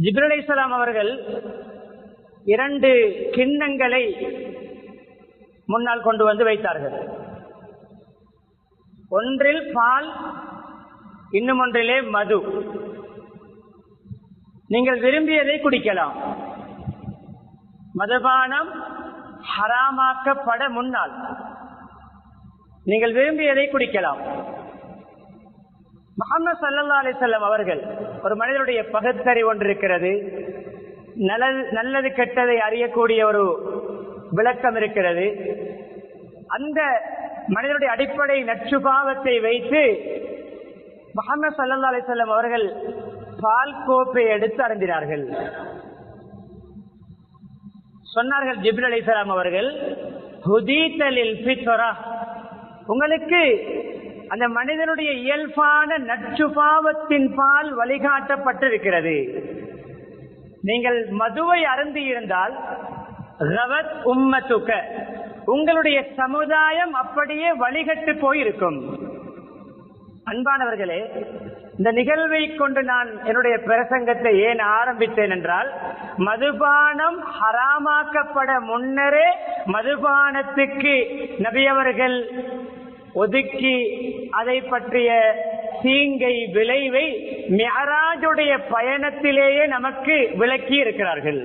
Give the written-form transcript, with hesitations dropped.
ஜிப்ரீல் அலைஹிஸ்ஸலாம் அவர்கள் 2 கிண்ணங்களை முன்னால் கொண்டு வந்து வைத்தார்கள். ஒன்றில் பால், இன்னும் ஒன்றிலே மது. நீங்கள் விரும்பியதை குடிக்கலாம். மதுபானம் ஹராமாக்கப்பட முன்னால் நீங்கள் விரும்பியதை குடிக்கலாம். முஹம்மது ஸல்லல்லாஹு அலைஹி வஸல்லம் அவர்கள், ஒரு மனிதனுடைய பகுத்தறிவு ஒன்று இருக்கிறது, நல்லது கெட்டதை அறியக்கூடிய ஒரு விளக்கம் இருக்கிறது. அந்த மனிதனுடைய அடிப்படை நற்சுபாவத்தை வைத்து முஹம்மது ஸல்லல்லாஹு அலைஹி வஸல்லம் அவர்கள் பால் கோப்பை எடுத்து அருந்தினார்கள். சொன்னார்கள் ஜிப்ரீல் அலைஹிஸ்ஸலாம் அவர்கள், ஹுதீத லில் ஃபித்ரா, உங்களுக்கு அந்த மனிதனுடைய இயல்பான நற்சுபாவத்தின் பால் வழிகாட்டப்பட்டிருக்கிறது. நீங்கள் மதுவை அருந்தி இருந்தால் ரவத் உம்மத்துக, உங்களுடைய சமுதாயம் அப்படியே வழிகட்டு போயிருக்கும். அன்பானவர்களே, இந்த நிகழ்வை கொண்டு நான் என்னுடைய பிரசங்கத்தை ஏன் ஆரம்பித்தேன் என்றால், மதுபானம் ஹராமாக்கப்பட முன்னரே மதுபானத்துக்கு நபி அவர்கள் ஒதுக்கி அதை பற்றிய தீங்கை விளைவை மிஅராஜுடைய பயணத்திலேயே நமக்கு விளக்கி இருக்கிறார்கள்.